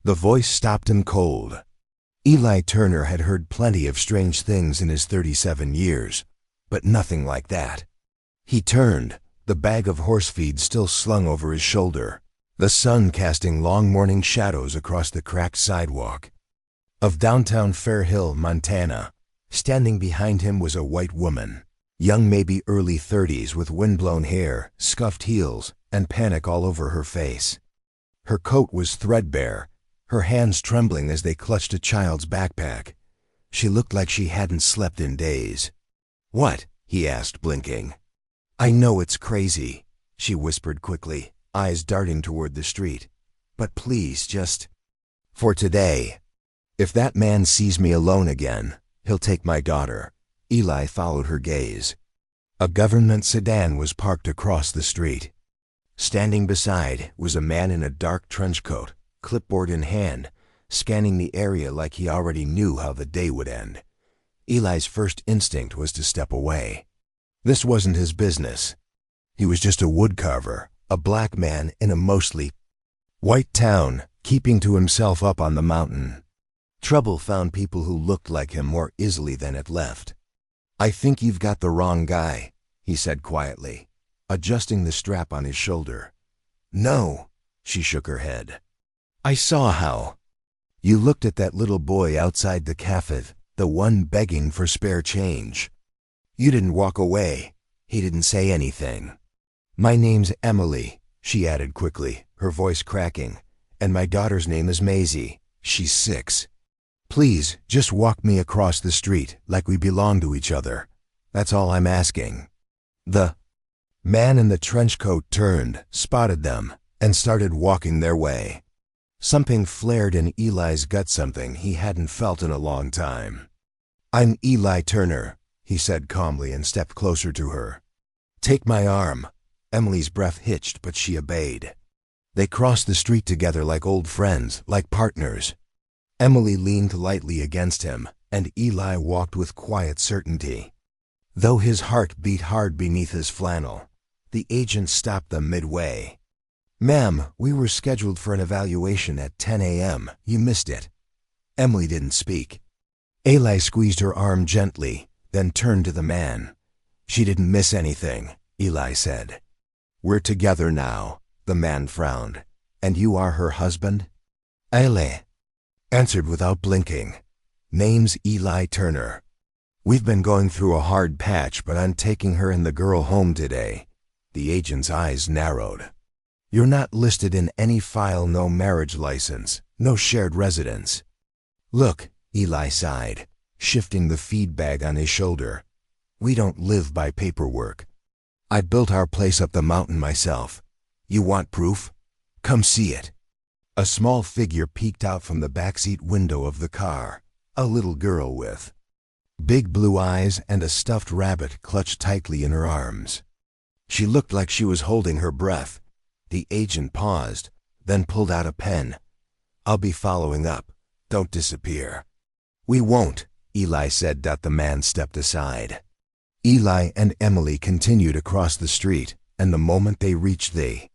The voice stopped him cold. Eli Turner had heard plenty of strange things in his 37 years, but nothing like that. He turned, the bag of horse feed still slung over his shoulder, the sun casting long morning shadows across the cracked sidewalk of downtown Fair Hill, Montana. Standing behind him was a white woman, young, maybe early 30s, with windblown hair, scuffed heels, and panic all over her face. Her coat was threadbare, her hands trembling as they clutched a child's backpack. She looked like she hadn't slept in days. "What?" he asked, blinking. "I know it's crazy," she whispered quickly, eyes darting toward the street. "But please, just for today. If that man sees me alone again, he'll take my daughter." Eli followed her gaze. A government sedan was parked across the street. Standing beside was a man in a dark trench coat, clipboard in hand, scanning the area like he already knew how the day would end. Eli's first instinct was to step away. This wasn't his business. He was just a woodcarver, a black man in a mostly white town, keeping to himself up on the mountain. Trouble found people who looked like him more easily than it left. "I think you've got the wrong guy," he said quietly, adjusting the strap on his shoulder. "No," she shook her head. "I saw how. You looked at that little boy outside the cafe, the one begging for spare change. You didn't walk away. He didn't say anything. My name's Emily," she added quickly, her voice cracking, "and my daughter's name is Maisie. She's 6. Please, just walk me across the street like we belong to each other. That's all I'm asking." The man in the trench coat turned, spotted them, and started walking their way. Something flared in Eli's gut, something he hadn't felt in a long time. "I'm Eli Turner," he said calmly and stepped closer to her. "Take my arm." Emily's breath hitched, but she obeyed. They crossed the street together like old friends, like partners. Emily leaned lightly against him, and Eli walked with quiet certainty. Though his heart beat hard beneath his flannel, the agent stopped them midway. "Ma'am, we were scheduled for an evaluation at 10 a.m. You missed it." Emily didn't speak. Eli squeezed her arm gently, then turned to the man. "She didn't miss anything," Eli said. "We're together now," the man frowned. "And you are her husband?" "Eli," answered without blinking. "Name's Eli Turner. We've been going through a hard patch, but I'm taking her and the girl home today." The agent's eyes narrowed. "You're not listed in any file, no marriage license, no shared residence." "Look," Eli sighed, shifting the feed bag on his shoulder. "We don't live by paperwork. I built our place up the mountain myself. You want proof? Come see it." A small figure peeked out from the backseat window of the car, a little girl with big blue eyes and a stuffed rabbit clutched tightly in her arms. She looked like she was holding her breath. The agent paused, then pulled out a pen. "I'll be following up. Don't disappear." "We won't," Eli said. The man stepped aside. Eli and Emily continued across the street, and the moment they reached the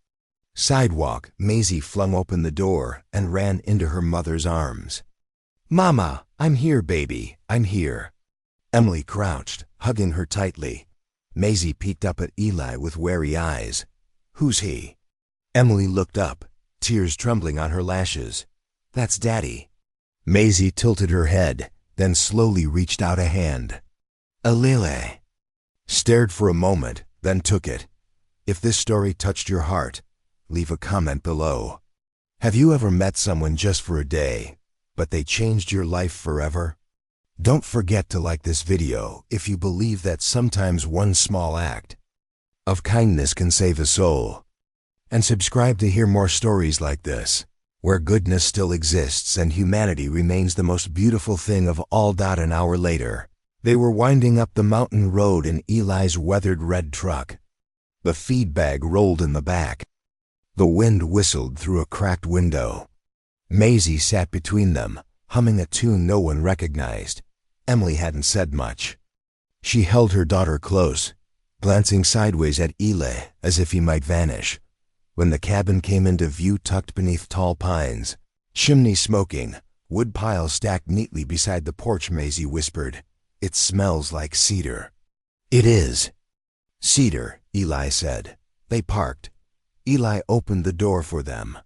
sidewalk, Maisie flung open the door and ran into her mother's arms. "Mama, I'm here, baby, I'm here." Emily crouched, hugging her tightly. Maisie peeked up at Eli with wary eyes. "Who's he?" Emily looked up, tears trembling on her lashes. "That's Daddy." Maisie tilted her head, then slowly reached out a hand. "Alile." Stared for a moment, then took it. If this story touched your heart, leave a comment below. Have you ever met someone just for a day, but they changed your life forever? Don't forget to like this video if you believe that sometimes one small act of kindness can save a soul. And subscribe to hear more stories like this, where goodness still exists and humanity remains the most beautiful thing of all. An hour later, they were winding up the mountain road in Eli's weathered red truck. The feed bag rolled in the back. The wind whistled through a cracked window. Maisie sat between them, humming a tune no one recognized. Emily hadn't said much. She held her daughter close, glancing sideways at Eli as if he might vanish. When the cabin came into view tucked beneath tall pines, Chimney smoking, wood piles stacked neatly beside the porch, Maisie whispered. It smells like cedar. It is. Cedar, Eli said. They parked. Eli opened the door for them.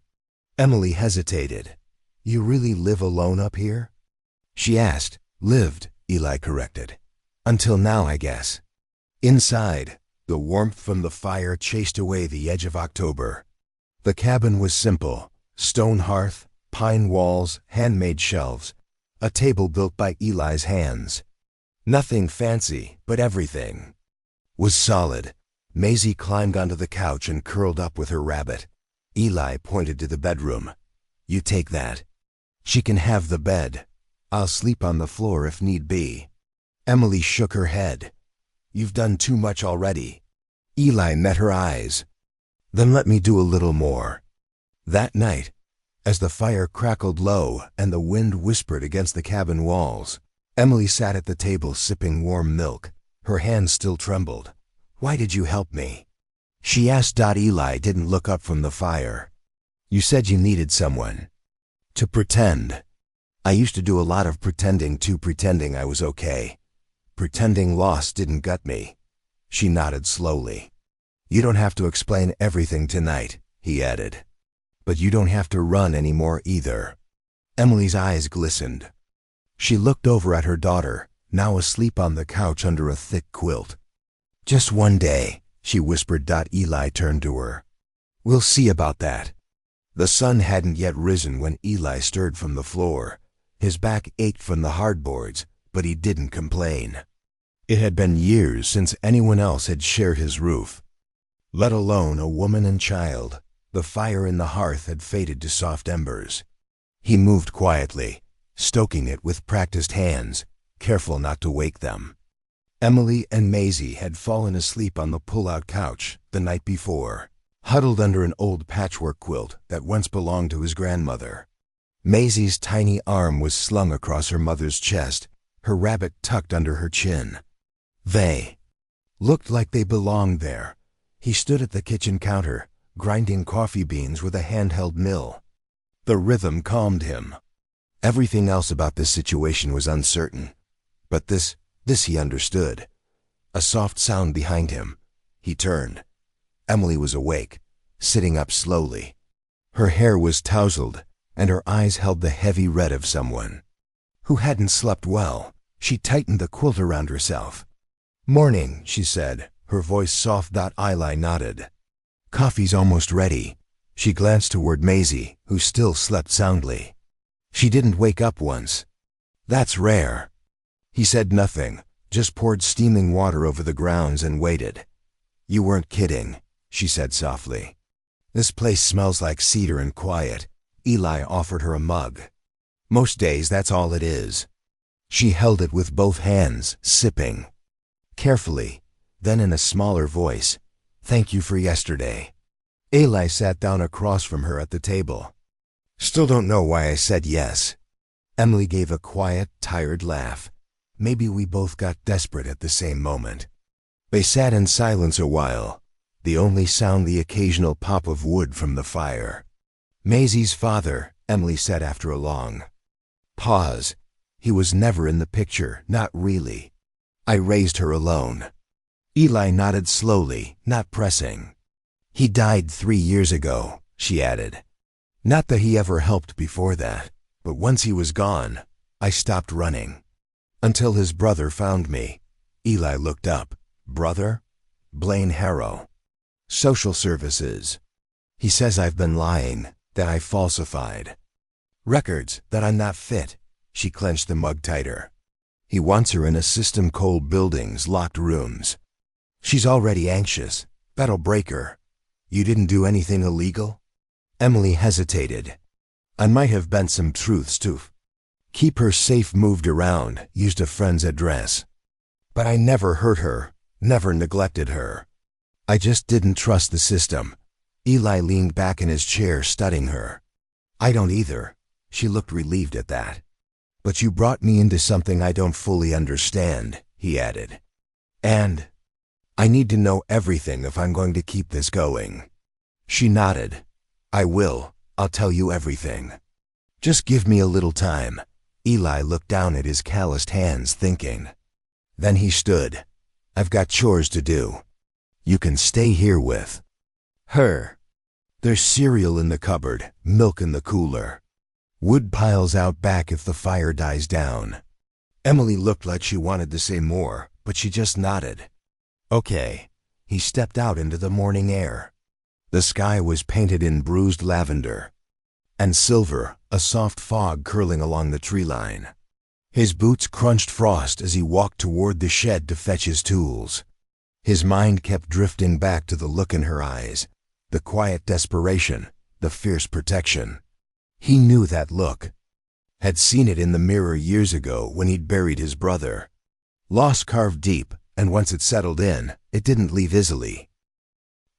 Emily hesitated. You really live alone up here? She asked. Lived, Eli corrected. Until now, I guess. Inside, the warmth from the fire chased away the edge of October. The cabin was simple. Stone hearth, pine walls, handmade shelves, a table built by Eli's hands. Nothing fancy, but everything was solid. Maisie climbed onto the couch and curled up with her rabbit. Eli pointed to the bedroom. You take that. She can have the bed. I'll sleep on the floor if need be. Emily shook her head. You've done too much already. Eli met her eyes. Then let me do a little more. That night, as the fire crackled low and the wind whispered against the cabin walls, Emily sat at the table sipping warm milk. Her hands still trembled. Why did you help me? She asked. Eli didn't look up from the fire. You said you needed someone. To pretend. I used to do a lot of pretending I was okay. Pretending loss didn't gut me. She nodded slowly. You don't have to explain everything tonight, he added. But you don't have to run anymore either. Emily's eyes glistened. She looked over at her daughter, now asleep on the couch under a thick quilt. Just one day, she whispered. Eli turned to her. We'll see about that. The sun hadn't yet risen when Eli stirred from the floor. His back ached from the hardboards, but he didn't complain. It had been years since anyone else had shared his roof, let alone a woman and child. The fire in the hearth had faded to soft embers. He moved quietly, stoking it with practiced hands, careful not to wake them. Emily and Maisie had fallen asleep on the pull-out couch the night before, huddled under an old patchwork quilt that once belonged to his grandmother. Maisie's tiny arm was slung across her mother's chest, her rabbit tucked under her chin. They looked like they belonged there. He stood at the kitchen counter, grinding coffee beans with a handheld mill. The rhythm calmed him. Everything else about this situation was uncertain. But this he understood. A soft sound behind him. He turned. Emily was awake, sitting up slowly. Her hair was tousled, and her eyes held the heavy red of someone who hadn't slept well. She tightened the quilt around herself. Morning, she said, her voice soft. Eli nodded. Coffee's almost ready. She glanced toward Maisie, who still slept soundly. She didn't wake up once. That's rare. He said nothing, just poured steaming water over the grounds and waited. You weren't kidding, she said softly. This place smells like cedar and quiet. Eli offered her a mug. Most days that's all it is. She held it with both hands, sipping. Carefully, then in a smaller voice, thank you for yesterday. Eli sat down across from her at the table. Still don't know why I said yes. Emily gave a quiet, tired laugh. Maybe we both got desperate at the same moment. They sat in silence a while, the only sound the occasional pop of wood from the fire. Maisie's father, Emily said after a long pause. He was never in the picture, not really. I raised her alone. Eli nodded slowly, not pressing. He died 3 years ago, she added. Not that he ever helped before that, but once he was gone, I stopped running. Until his brother found me. Eli looked up. Brother? Blaine Harrow. Social services. He says I've been lying, that I falsified records, that I'm not fit. She clenched the mug tighter. He wants her in a system, cold buildings, locked rooms. She's already anxious. That'll break her. You didn't do anything illegal? Emily hesitated. I might have bent some truths to keep her safe, moved around, used a friend's address. But I never hurt her, never neglected her. I just didn't trust the system. Eli leaned back in his chair, studying her. I don't either. She looked relieved at that. But you brought me into something I don't fully understand, he added. And I need to know everything if I'm going to keep this going. She nodded. I will. I'll tell you everything. Just give me a little time. Eli looked down at his calloused hands, thinking. Then he stood. I've got chores to do. You can stay here with her. There's cereal in the cupboard, milk in the cooler. Wood piles out back if the fire dies down. Emily looked like she wanted to say more, but she just nodded. Okay. He stepped out into the morning air. The sky was painted in bruised lavender and silver, a soft fog curling along the tree line. His boots crunched frost as he walked toward the shed to fetch his tools. His mind kept drifting back to the look in her eyes, the quiet desperation, the fierce protection. He knew that look. Had seen it in the mirror years ago when he'd buried his brother. Loss carved deep, and once it settled in, it didn't leave easily.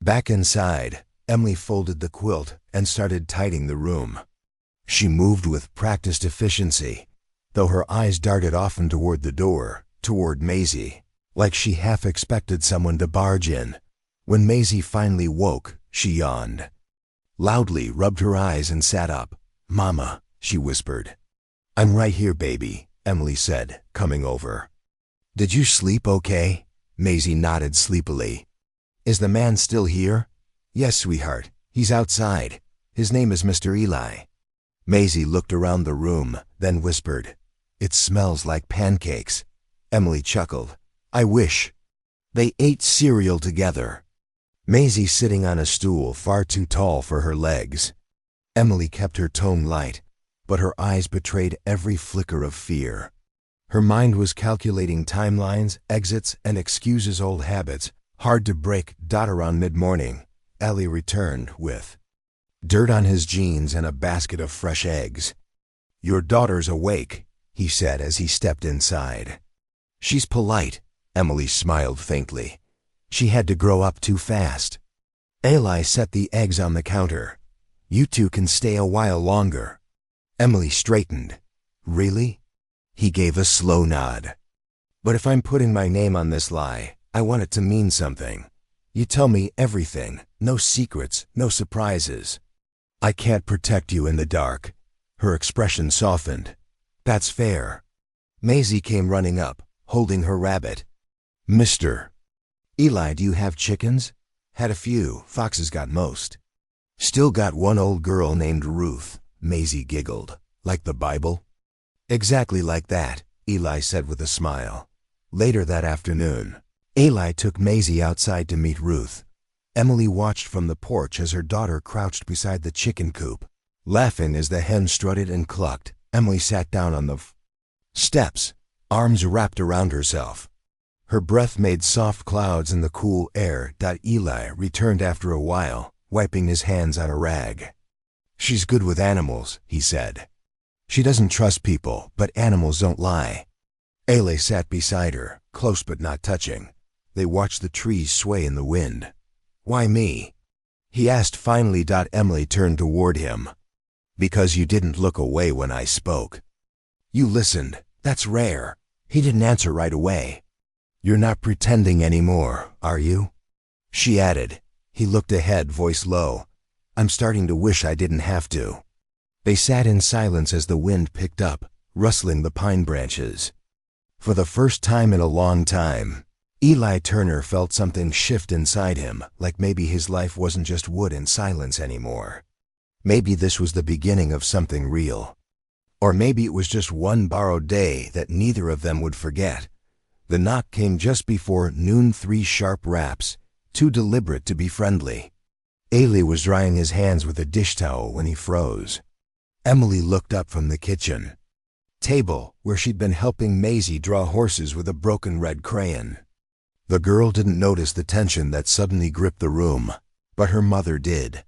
Back inside, Emily folded the quilt and started tidying the room. She moved with practiced efficiency, though her eyes darted often toward the door, toward Maisie, like she half expected someone to barge in. When Maisie finally woke, she yawned. Loudly rubbed her eyes and sat up. Mama, she whispered. I'm right here, baby, Emily said, coming over. Did you sleep okay? Maisie nodded sleepily. Is the man still here? Yes, sweetheart. He's outside. His name is Mr. Eli. Maisie looked around the room, then whispered, It smells like pancakes. Emily chuckled. I wish. They ate cereal together. Maisie sitting on a stool far too tall for her legs. Emily kept her tone light, but her eyes betrayed every flicker of fear. Her mind was calculating timelines, exits, and excuses old habits, hard to break. Around mid-morning, Eli returned with dirt on his jeans and a basket of fresh eggs. Your daughter's awake, he said as he stepped inside. She's polite, Emily smiled faintly. She had to grow up too fast. Eli set the eggs on the counter. You two can stay a while longer. Emily straightened. Really? He gave a slow nod. But if I'm putting my name on this lie, I want it to mean something. You tell me everything, no secrets, no surprises. I can't protect you in the dark. Her expression softened. That's fair. Maisie came running up, holding her rabbit. Mister. Eli, do you have chickens? Had a few, Fox's got most. Still got one old girl named Ruth, Maisie giggled. Like the Bible? Exactly like that, Eli said with a smile. Later that afternoon, Eli took Maisie outside to meet Ruth. Emily watched from the porch as her daughter crouched beside the chicken coop. Laughing as the hen strutted and clucked, Emily sat down on the steps, arms wrapped around herself. Her breath made soft clouds in the cool air. Eli returned after a while, wiping his hands on a rag. She's good with animals, he said. She doesn't trust people, but animals don't lie. Eli sat beside her, close but not touching. They watched the trees sway in the wind. Why me? He asked finally. Emily turned toward him. Because you didn't look away when I spoke. You listened. That's rare. He didn't answer right away. You're not pretending anymore, are you? She added. He looked ahead, voice low. I'm starting to wish I didn't have to. They sat in silence as the wind picked up, rustling the pine branches. For the first time in a long time, Eli Turner felt something shift inside him, like maybe his life wasn't just wood and silence anymore. Maybe this was the beginning of something real. Or maybe it was just one borrowed day that neither of them would forget. The knock came just before noon, 3 sharp raps, too deliberate to be friendly. Eli was drying his hands with a dish towel when he froze. Emily looked up from the kitchen table, where she'd been helping Maisie draw horses with a broken red crayon. The girl didn't notice the tension that suddenly gripped the room, but her mother did.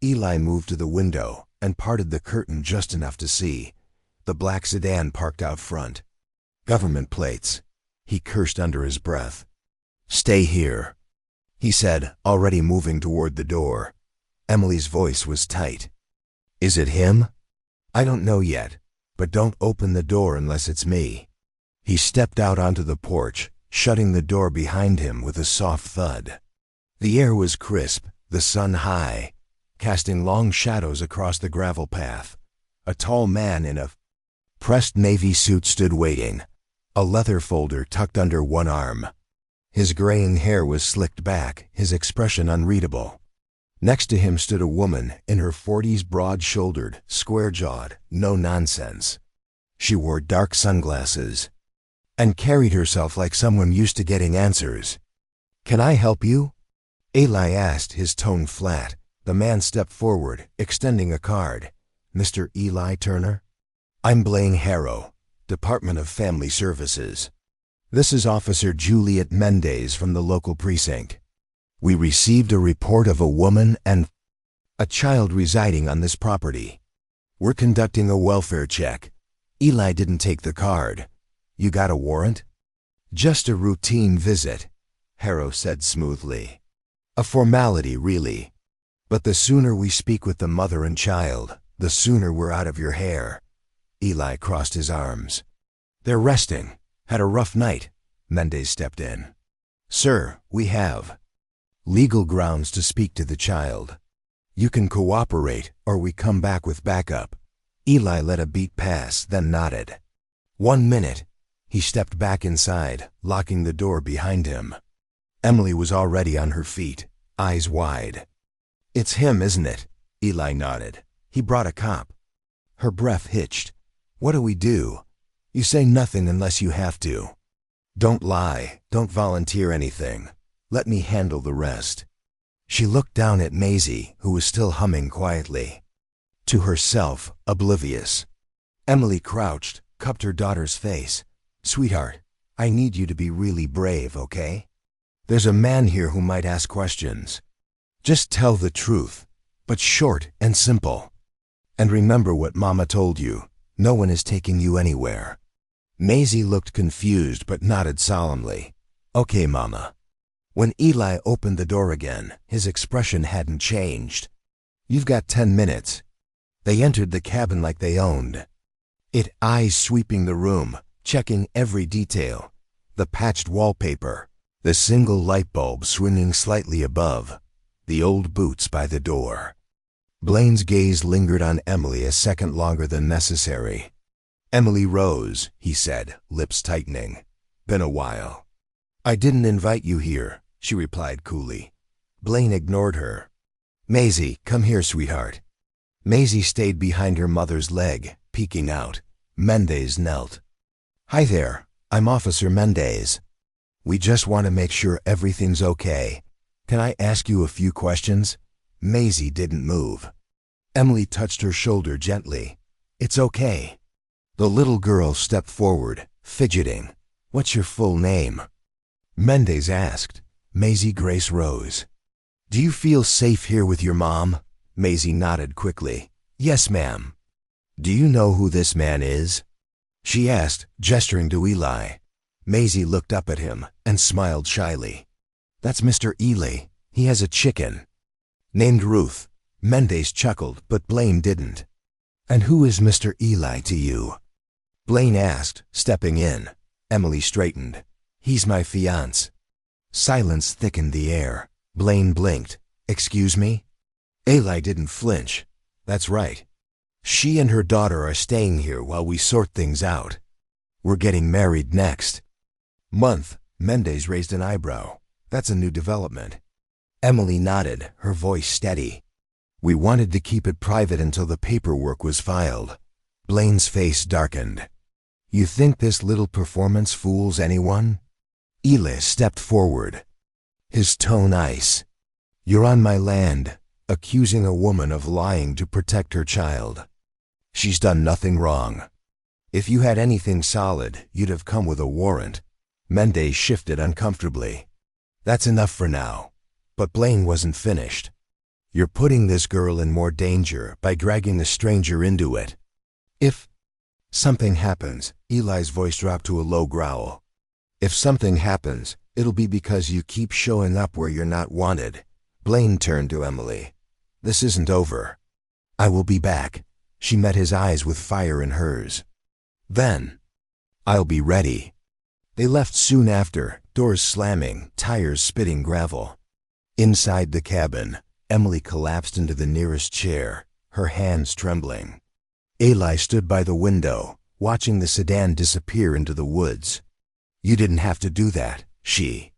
Eli moved to the window and parted the curtain just enough to see the black sedan parked out front. Government plates. He cursed under his breath. Stay here, he said, already moving toward the door. Emily's voice was tight. Is it him? I don't know yet, but don't open the door unless it's me. He stepped out onto the porch, shutting the door behind him with a soft thud. The air was crisp, the sun high, casting long shadows across the gravel path. A tall man in a pressed navy suit stood waiting, a leather folder tucked under one arm. His graying hair was slicked back, his expression unreadable. Next to him stood a woman in her 40s, broad-shouldered, square-jawed, no-nonsense. She wore dark sunglasses and carried herself like someone used to getting answers. "Can I help you?" Eli asked, his tone flat. The man stepped forward, extending a card. "Mr. Eli Turner? I'm Blaine Harrow, Department of Family Services. This is Officer Juliet Mendez from the local precinct. We received a report of a woman and a child residing on this property. We're conducting a welfare check." Eli didn't take the card. "You got a warrant?" "Just a routine visit," Harrow said smoothly. "A formality, really. But the sooner we speak with the mother and child, the sooner we're out of your hair." Eli crossed his arms. "They're resting. Had a rough night," Mendez stepped in. "Sir, we have legal grounds to speak to the child. You can cooperate, or we come back with backup." Eli let a beat pass, then nodded. "1 minute." He stepped back inside, locking the door behind him. Emily was already on her feet, eyes wide. "It's him, isn't it?" Eli nodded. "He brought a cop." Her breath hitched. "What do we do?" "You say nothing unless you have to. Don't lie, don't volunteer anything. Let me handle the rest." She looked down at Maisie, who was still humming quietly. To herself, oblivious. Emily crouched, cupped her daughter's face. "Sweetheart, I need you to be really brave, okay? There's a man here who might ask questions. Just tell the truth, but short and simple. And remember what Mama told you. No one is taking you anywhere." Maisie looked confused but nodded solemnly. "Okay, Mama." When Eli opened the door again, his expression hadn't changed. "You've got 10 minutes. They entered the cabin like they owned it, eyes sweeping the room, checking every detail. The patched wallpaper, the single light bulb swinging slightly above, the old boots by the door. Blaine's gaze lingered on Emily a second longer than necessary. "Emily Rose," he said, lips tightening. "Been a while." "I didn't invite you here," she replied coolly. Blaine ignored her. "Maisie, come here, sweetheart." Maisie stayed behind her mother's leg, peeking out. Mendez knelt. "Hi there, I'm Officer Mendez. We just want to make sure everything's okay. Can I ask you a few questions?" Maisie didn't move. Emily touched her shoulder gently. "It's okay." The little girl stepped forward, fidgeting. "What's your full name?" Mendez asked. "Maisie Grace Rose." "Do you feel safe here with your mom?" Maisie nodded quickly. "Yes, ma'am." "Do you know who this man is?" she asked, gesturing to Eli. Maisie looked up at him and smiled shyly. "That's Mr. Ely. He has a chicken named Ruth." Mendez chuckled, but Blaine didn't. "And who is Mr. Eli to you?" Blaine asked, stepping in. Emily straightened. "He's my fiancé." Silence thickened the air. Blaine blinked. "Excuse me?" Eli didn't flinch. "That's right. She and her daughter are staying here while we sort things out. We're getting married next month." Mendez raised an eyebrow. "That's a new development." Emily nodded, her voice steady. "We wanted to keep it private until the paperwork was filed." Blaine's face darkened. "You think this little performance fools anyone?" Eli stepped forward, his tone ice. "You're on my land, accusing a woman of lying to protect her child. She's done nothing wrong. If you had anything solid, you'd have come with a warrant." Mendez shifted uncomfortably. "That's enough for now." But Blaine wasn't finished. "You're putting this girl in more danger by dragging a stranger into it. If something happens," Eli's voice dropped to a low growl. "If something happens, it'll be because you keep showing up where you're not wanted." Blaine turned to Emily. "This isn't over. I will be back." She met his eyes with fire in hers. "Then I'll be ready." They left soon after, doors slamming, tires spitting gravel. Inside the cabin, Emily collapsed into the nearest chair, her hands trembling. Eli stood by the window, watching the sedan disappear into the woods. "You didn't have to do that," she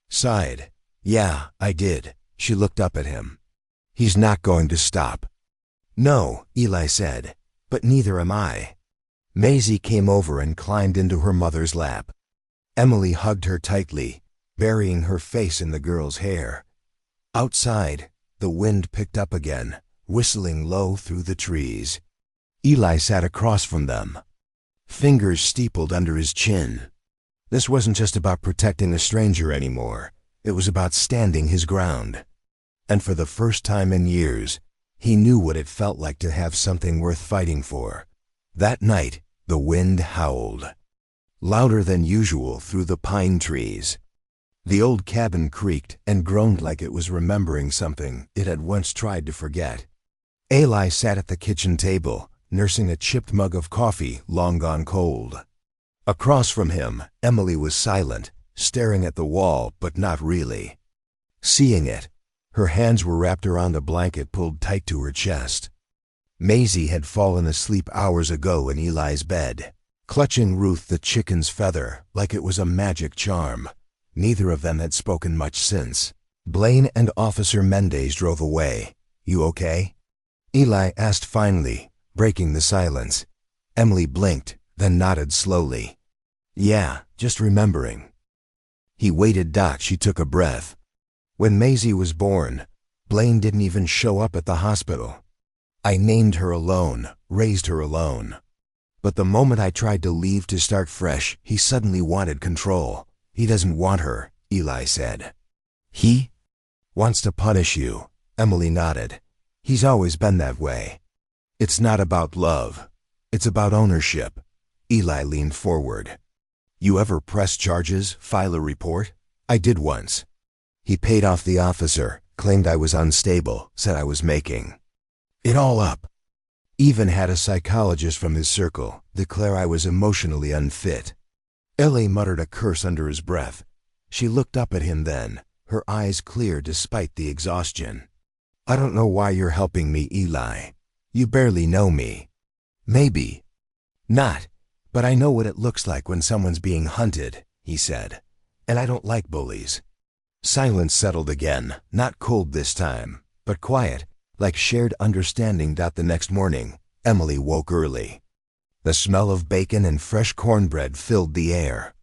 sighed. "Yeah, I did." She looked up at him. "He's not going to stop." "No," Eli said, "but neither am I." Maisie came over and climbed into her mother's lap. Emily hugged her tightly, burying her face in the girl's hair. Outside, the wind picked up again, whistling low through the trees. Eli sat across from them, fingers steepled under his chin. This wasn't just about protecting a stranger anymore. It was about standing his ground. And for the first time in years, he knew what it felt like to have something worth fighting for. That night, the wind howled, louder than usual through the pine trees. The old cabin creaked and groaned like it was remembering something it had once tried to forget. Eli sat at the kitchen table, nursing a chipped mug of coffee long gone cold. Across from him, Emily was silent, staring at the wall, but not really seeing it. Her hands were wrapped around a blanket pulled tight to her chest. Maisie had fallen asleep hours ago in Eli's bed, clutching Ruth the chicken's feather like it was a magic charm. Neither of them had spoken much since. Blaine and Officer Mendez drove away. "You okay?" Eli asked finally, breaking the silence. Emily blinked, then nodded slowly. "Yeah, just remembering." He waited. She took a breath. "When Maisie was born, Blaine didn't even show up at the hospital. I named her alone, raised her alone. But the moment I tried to leave to start fresh, he suddenly wanted control. He doesn't want her," Eli said. "He wants to punish you," Emily nodded. "He's always been that way. It's not about love. It's about ownership." Eli leaned forward. "You ever press charges, file a report?" "I did once." He paid off the officer, claimed I was unstable, said I was making it all up. Even had a psychologist from his circle declare I was emotionally unfit. Ellie muttered a curse under his breath. She looked up at him then, her eyes clear despite the exhaustion. "I don't know why you're helping me, Eli. You barely know me." "Maybe not, but I know what it looks like when someone's being hunted," he said. "And I don't like bullies." Silence settled again, not cold this time, but quiet, like shared understanding. The next morning, Emily woke early. The smell of bacon and fresh cornbread filled the air.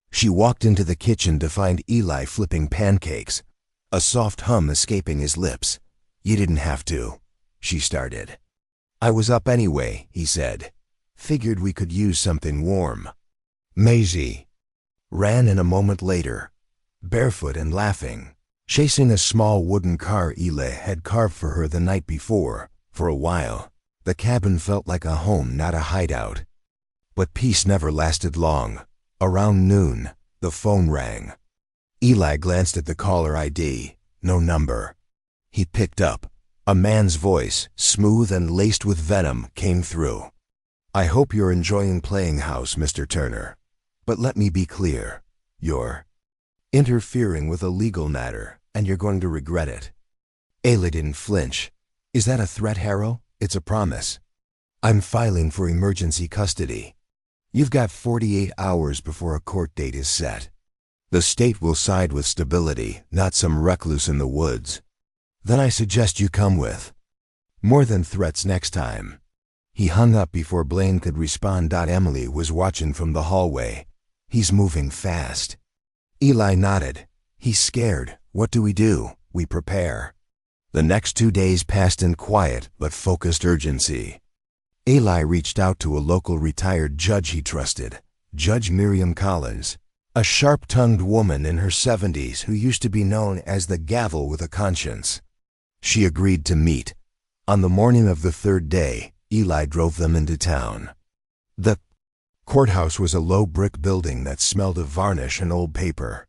She walked into the kitchen to find Eli flipping pancakes, a soft hum escaping his lips. "You didn't have to," she started. "I was up anyway," he said. "Figured we could use something warm." Maisie ran in a moment later, barefoot and laughing, chasing a small wooden car Eli had carved for her the night before. For a while, the cabin felt like a home, not a hideout. But peace never lasted long. Around noon, the phone rang. Eli glanced at the caller ID. No number. He picked up. A man's voice, smooth and laced with venom, came through. "I hope you're enjoying playing house, Mr. Turner. But let me be clear. You're interfering with a legal matter, and you're going to regret it." Ayla didn't flinch. "Is that a threat, Harrow? It's a promise. I'm filing for emergency custody. You've got 48 hours before a court date is set. The state will side with stability, not some recluse in the woods. Then I suggest you come with. More than threats next time." He hung up before Blaine could respond. Emily was watching from the hallway. "He's moving fast." Eli nodded. "He's scared. What do? We prepare." The next 2 days passed in quiet but focused urgency. Eli reached out to a local retired judge he trusted, Judge Miriam Collins, a sharp-tongued woman in her 70s who used to be known as the gavel with a conscience. She agreed to meet. On the morning of the third day, Eli drove them into town. The courthouse was a low brick building that smelled of varnish and old paper.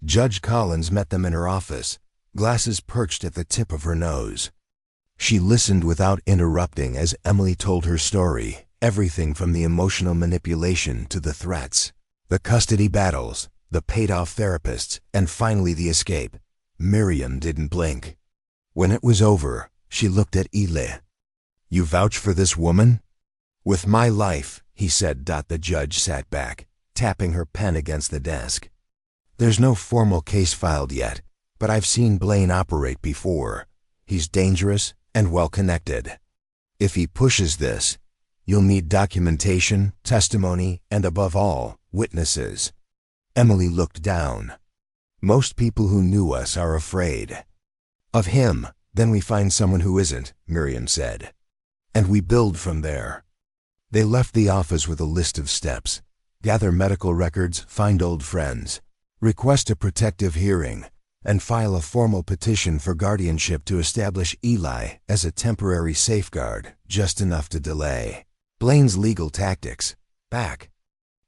Judge Collins met them in her office, glasses perched at the tip of her nose. She listened without interrupting as Emily told her story, everything from the emotional manipulation to the threats, the custody battles, the paid-off therapists, and finally the escape. Miriam didn't blink. When it was over, she looked at Eli. "You vouch for this woman?" "With my life," he said. The judge sat back, tapping her pen against the desk. "There's no formal case filed yet, but I've seen Blaine operate before. He's dangerous and well-connected. If he pushes this, you'll need documentation, testimony, and above all, witnesses." Emily looked down. "Most people who knew us are afraid of him. Then we find someone who isn't," Miriam said. "And we build from there." They left the office with a list of steps: gather medical records, find old friends, request a protective hearing, and file a formal petition for guardianship to establish Eli as a temporary safeguard, just enough to delay Blaine's legal tactics. Back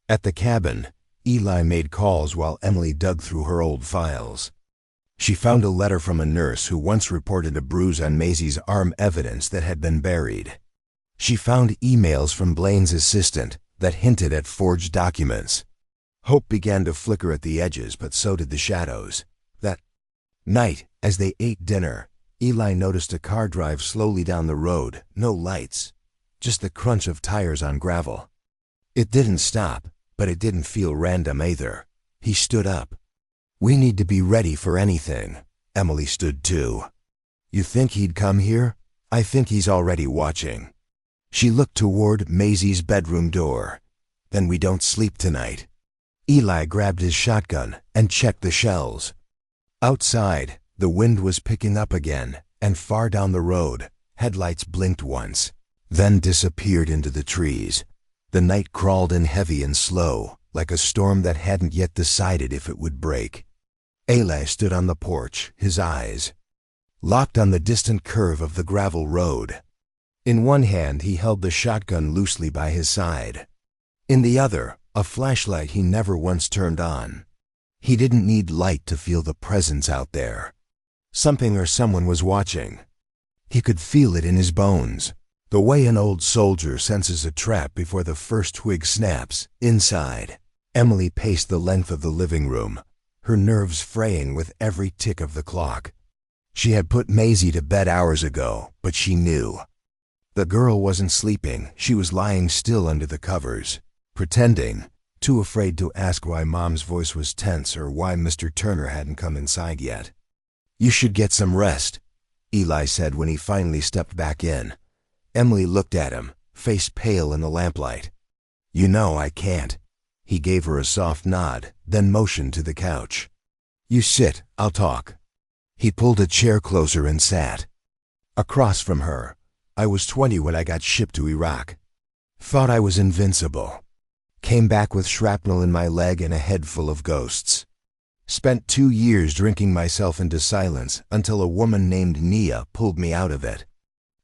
at the cabin, Eli made calls while Emily dug through her old files. She found a letter from a nurse who once reported a bruise on Maisie's arm, evidence that had been buried. She found emails from Blaine's assistant that hinted at forged documents. Hope began to flicker at the edges, but so did the shadows. That night, as they ate dinner, Eli noticed a car drive slowly down the road. No lights, just the crunch of tires on gravel. It didn't stop, but it didn't feel random either. He stood up. "We need to be ready for anything." Emily stood too. "You think he'd come here? I think he's already watching." She looked toward Maisie's bedroom door. "Then we don't sleep tonight." Eli grabbed his shotgun and checked the shells. Outside, the wind was picking up again, and far down the road, headlights blinked once, then disappeared into the trees. The night crawled in heavy and slow, like a storm that hadn't yet decided if it would break. Eli stood on the porch, his eyes locked on the distant curve of the gravel road. In one hand he held the shotgun loosely by his side. In the other, a flashlight he never once turned on. He didn't need light to feel the presence out there. Something or someone was watching. He could feel it in his bones, the way an old soldier senses a trap before the first twig snaps. Inside, Emily paced the length of the living room, her nerves fraying with every tick of the clock. She had put Maisie to bed hours ago, but she knew the girl wasn't sleeping. She was lying still under the covers, pretending, too afraid to ask why Mom's voice was tense or why Mr. Turner hadn't come inside yet. "You should get some rest," Eli said when he finally stepped back in. Emily looked at him, face pale in the lamplight. "You know I can't." He gave her a soft nod, then motioned to the couch. "You sit, I'll talk." He pulled a chair closer and sat across from her. "I was 20 when I got shipped to Iraq. Thought I was invincible. Came back with shrapnel in my leg and a head full of ghosts. Spent 2 years drinking myself into silence until a woman named Nia pulled me out of it.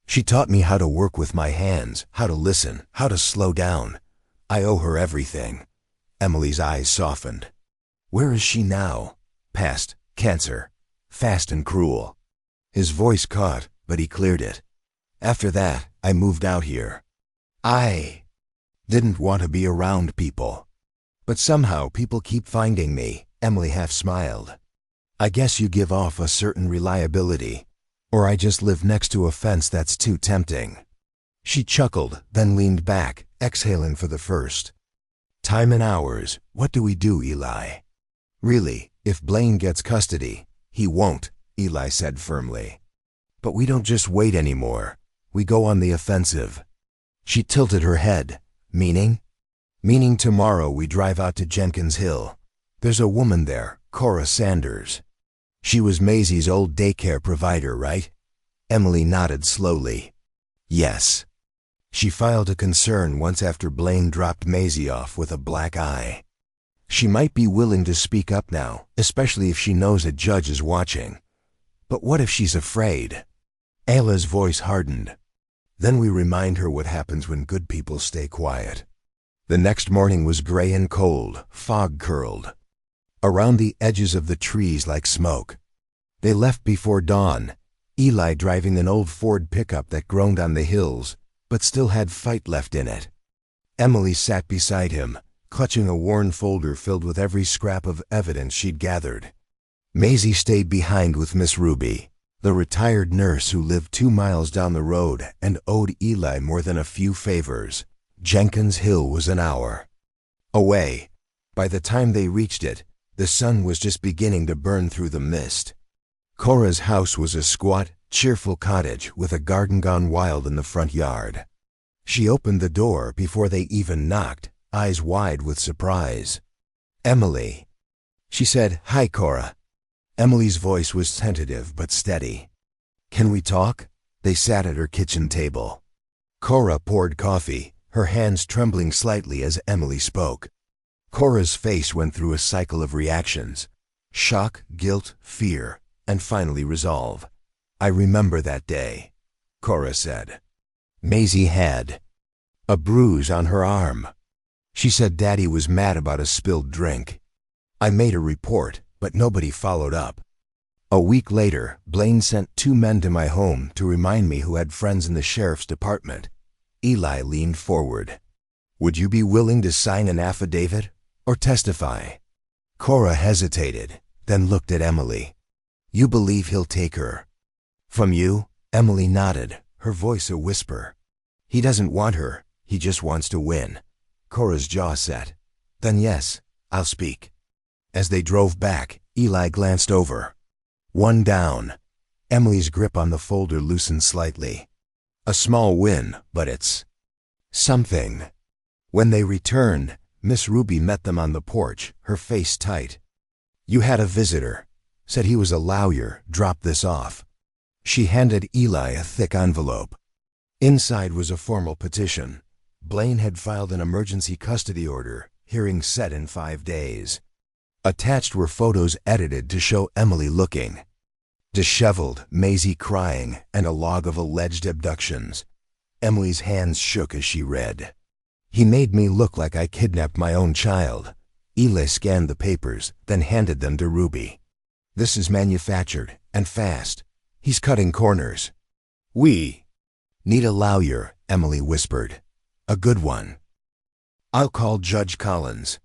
She taught me how to work with my hands, how to listen, how to slow down. I owe her everything." Emily's eyes softened. "Where is she now?" "Past cancer. Fast and cruel." His voice caught, but he cleared it. "After that, I moved out here. I didn't want to be around people. But somehow people keep finding me." Emily half smiled. "I guess you give off a certain reliability. Or I just live next to a fence that's too tempting." She chuckled, then leaned back, exhaling for the first time in hours. "What do we do, Eli?" "Really, if Blaine gets custody." "He won't," Eli said firmly. "But we don't just wait anymore. We go on the offensive." She tilted her head. "Meaning?" "Meaning tomorrow we drive out to Jenkins Hill. There's a woman there, Cora Sanders. She was Maisie's old daycare provider, right?" Emily nodded slowly. "Yes." She filed a concern once after Blaine dropped Maisie off with a black eye. She might be willing to speak up now, especially if she knows a judge is watching. But what if she's afraid? Ayla's voice hardened. "Then we remind her what happens when good people stay quiet." The next morning was gray and cold, fog curled around the edges of the trees like smoke. They left before dawn, Eli driving an old Ford pickup that groaned on the hills, but still had fight left in it. Emily sat beside him, clutching a worn folder filled with every scrap of evidence she'd gathered. Maisie stayed behind with Miss Ruby, the retired nurse who lived 2 miles down the road and owed Eli more than a few favors. Jenkins Hill was an hour away. By the time they reached it, the sun was just beginning to burn through the mist. Cora's house was a squat, cheerful cottage with a garden gone wild in the front yard. She opened the door before they even knocked, eyes wide with surprise. "Emily," she said. "Hi, Cora." Emily's voice was tentative but steady. "Can we talk?" They sat at her kitchen table. Cora poured coffee, her hands trembling slightly as Emily spoke. Cora's face went through a cycle of reactions: shock, guilt, fear, and finally resolve. "I remember that day," Cora said. "Maisie had a bruise on her arm. She said Daddy was mad about a spilled drink. I made a report, but nobody followed up. A week later, Blaine sent 2 men to my home to remind me who had friends in the sheriff's department." Eli leaned forward. "Would you be willing to sign an affidavit or testify?" Cora hesitated, then looked at Emily. "You believe he'll take her from you?" Emily nodded, her voice a whisper. "He doesn't want her, he just wants to win." Cora's jaw set. "Then yes, I'll speak." As they drove back, Eli glanced over. "One down." Emily's grip on the folder loosened slightly. "A small win, but it's something." When they returned, Miss Ruby met them on the porch, her face tight. "You had a visitor. Said he was a lawyer. Drop this off." She handed Eli a thick envelope. Inside was a formal petition. Blaine had filed an emergency custody order, hearing set in 5 days. Attached were photos edited to show Emily looking disheveled, Maisie crying, and a log of alleged abductions. Emily's hands shook as she read. "He made me look like I kidnapped my own child." Eli scanned the papers, then handed them to Ruby. "This is manufactured, and fast. He's cutting corners. We need a lawyer," Emily whispered. "A good one. I'll call Judge Collins.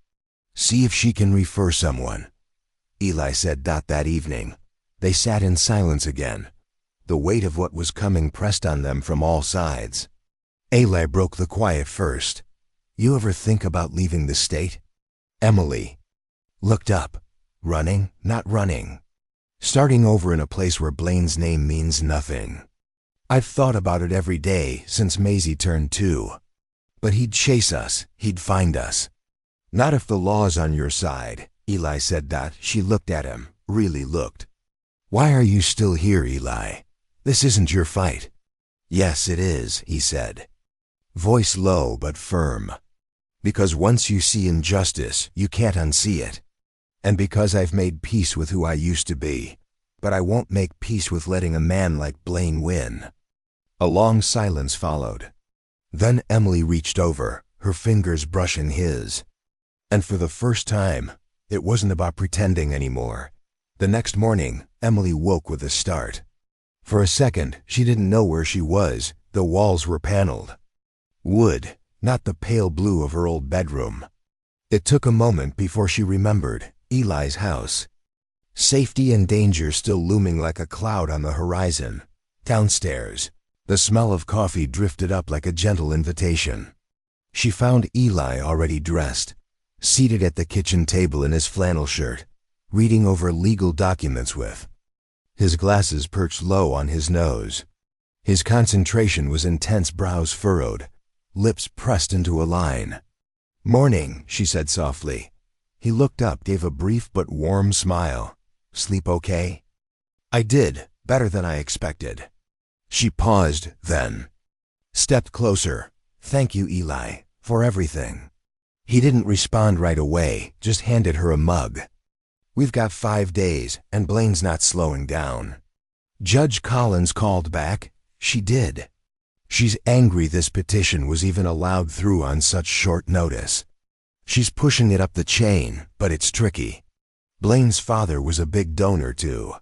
See if she can refer someone." Eli said. That evening, they sat in silence again. The weight of what was coming pressed on them from all sides. Eli broke the quiet first. "You ever think about leaving the state?" Emily looked up. "Running? Not running. Starting over in a place where Blaine's name means nothing. I've thought about it every day since Maisie turned 2. But he'd chase us, he'd find us." "Not if the law's on your side," Eli said. She looked at him, really looked. "Why are you still here, Eli? This isn't your fight." "Yes, it is," he said, voice low but firm. "Because once you see injustice, you can't unsee it. And because I've made peace with who I used to be, but I won't make peace with letting a man like Blaine win." A long silence followed. Then Emily reached over, her fingers brushing his. And for the first time, it wasn't about pretending anymore. The next morning, Emily woke with a start. For a second, she didn't know where she was. The walls were paneled. Wood, not the pale blue of her old bedroom. It took a moment before she remembered Eli's house. Safety and danger still looming like a cloud on the horizon. Downstairs, the smell of coffee drifted up like a gentle invitation. She found Eli already dressed, seated at the kitchen table in his flannel shirt, reading over legal documents with his glasses perched low on his nose. His concentration was intense, brows furrowed, lips pressed into a line. "Morning," she said softly. He looked up, gave a brief but warm smile. "Sleep okay?" "I did, better than I expected." She paused, then stepped closer. "Thank you, Eli, for everything." He didn't respond right away, just handed her a mug. "We've got 5 days, and Blaine's not slowing down." Judge Collins called back. She did. She's angry this petition was even allowed through on such short notice. She's pushing it up the chain, but it's tricky. Blaine's father was a big donor too.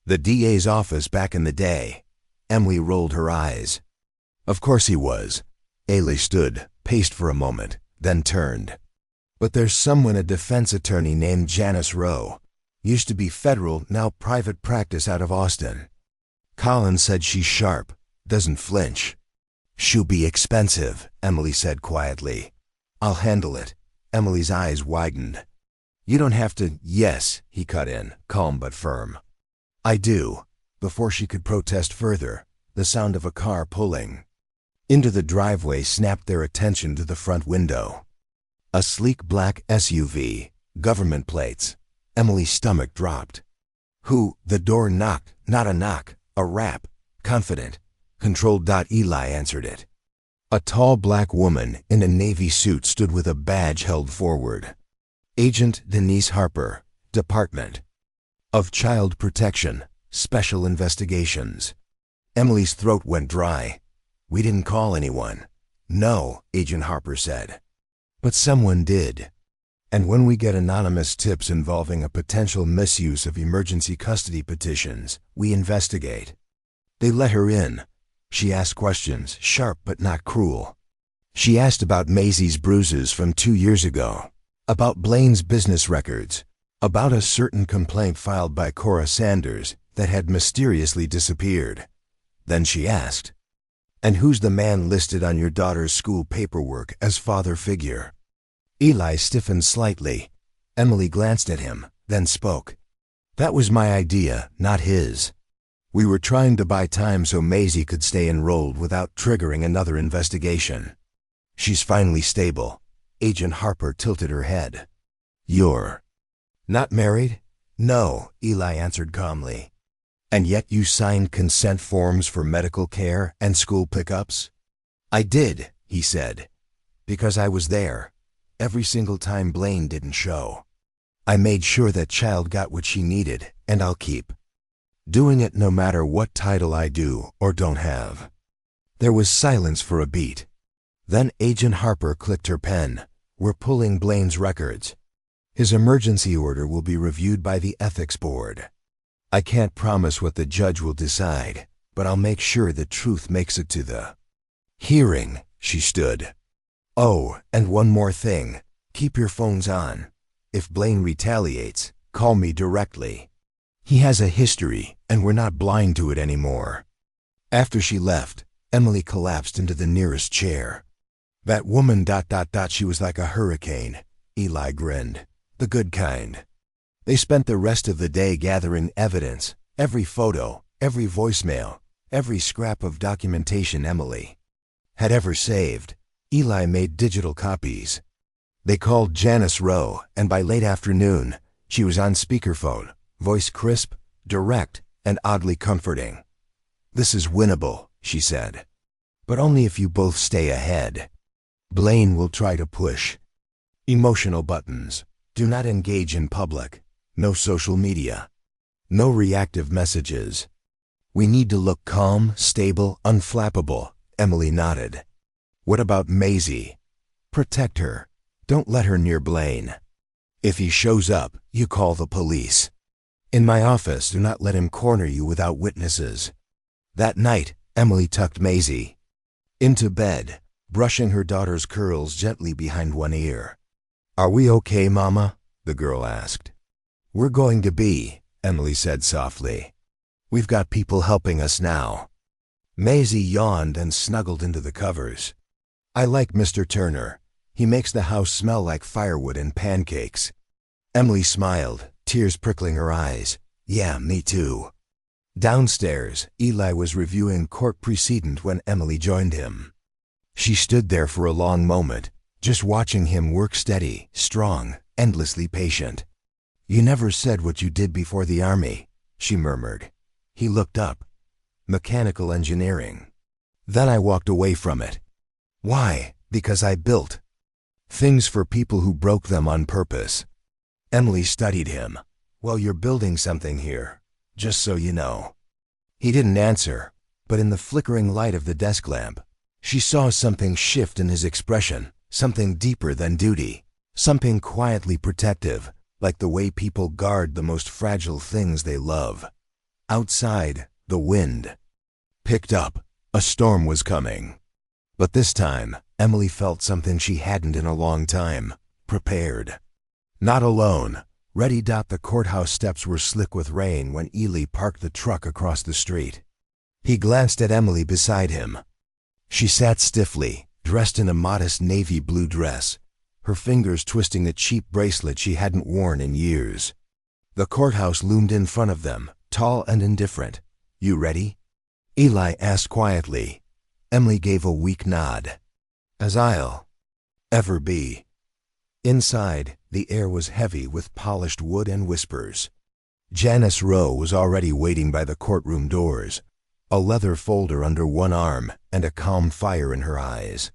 The DA's office back in the day. Emily rolled her eyes. "Of course he was." Ailey stood, paced for a moment, then turned. "But there's someone, a defense attorney named Janice Rowe. Used to be federal, now private practice out of Austin. Collins said she's sharp, doesn't flinch." "She'll be expensive," Emily said quietly. "I'll handle it." Emily's eyes widened. "You don't have to." "Yes," he cut in, calm but firm. "I do." Before she could protest further, the sound of a car pulling into the driveway snapped their attention to the front window. A sleek black SUV, government plates. Emily's stomach dropped. "Who?" The door knocked, not a knock, a rap, confident, controlled. Eli answered it. A tall black woman in a navy suit stood with a badge held forward. "Agent Denise Harper, Department of Child Protection, Special Investigations." Emily's throat went dry. "We didn't call anyone." "No," Agent Harper said. "But someone did. And when we get anonymous tips involving a potential misuse of emergency custody petitions, we investigate." They let her in. She asked questions, sharp but not cruel. She asked about Maisie's bruises from 2 years ago, about Blaine's business records, about a certain complaint filed by Cora Sanders that had mysteriously disappeared. Then she asked, "And who's the man listed on your daughter's school paperwork as father figure?" Eli stiffened slightly. Emily glanced at him, then spoke. "That was my idea, not his. We were trying to buy time so Maisie could stay enrolled without triggering another investigation. She's finally stable." Agent Harper tilted her head. "You're not married?" "No," Eli answered calmly. "And yet you signed consent forms for medical care and school pickups?" "I did," he said, "because I was there. Every single time Blaine didn't show. I made sure that child got what she needed, and I'll keep doing it no matter what title I do or don't have." There was silence for a beat. Then Agent Harper clicked her pen. "We're pulling Blaine's records. His emergency order will be reviewed by the ethics board. I can't promise what the judge will decide, but I'll make sure the truth makes it to the hearing." She stood. "Oh, and one more thing. Keep your phones on. If Blaine retaliates, call me directly. He has a history, and we're not blind to it anymore." After she left, Emily collapsed into the nearest chair. "That woman ... She was like a hurricane." Eli grinned. "The good kind." They spent the rest of the day gathering evidence, every photo, every voicemail, every scrap of documentation Emily had ever saved. Eli made digital copies. They called Janice Rowe, and by late afternoon, she was on speakerphone, voice crisp, direct, and oddly comforting. "This is winnable," she said. "But only if you both stay ahead. Blaine will try to push emotional buttons. Do not engage in public. No social media. No reactive messages. We need to look calm, stable, unflappable." Emily nodded. "What about Maisie?" "Protect her. Don't let her near Blaine. If he shows up, you call the police. In my office, do not let him corner you without witnesses." That night, Emily tucked Maisie into bed, brushing her daughter's curls gently behind one ear. "Are we okay, Mama?" the girl asked. "We're going to be," Emily said softly. "We've got people helping us now." Maisie yawned and snuggled into the covers. "I like Mr. Turner. He makes the house smell like firewood and pancakes." Emily smiled, tears prickling her eyes. "Yeah, me too." Downstairs, Eli was reviewing court precedent when Emily joined him. She stood there for a long moment, just watching him work steady, strong, endlessly patient. "You never said what you did before the army," she murmured. He looked up. "Mechanical engineering." "Then I walked away from it." "Why?" "Because I built things for people who broke them on purpose." Emily studied him. "Well, you're building something here, just so you know." He didn't answer, but in the flickering light of the desk lamp, she saw something shift in his expression, something deeper than duty, something quietly protective, like the way people guard the most fragile things they love. Outside, the wind picked up. A storm was coming. But this time, Emily felt something she hadn't in a long time: prepared. Not alone. Ready. The courthouse steps were slick with rain when Ely parked the truck across the street. He glanced at Emily beside him. She sat stiffly, dressed in a modest navy blue dress, her fingers twisting a cheap bracelet she hadn't worn in years. The courthouse loomed in front of them, tall and indifferent. "You ready?" Eli asked quietly. Emily gave a weak nod. "As I'll ever be." Inside, the air was heavy with polished wood and whispers. Janice Rowe was already waiting by the courtroom doors, a leather folder under one arm and a calm fire in her eyes.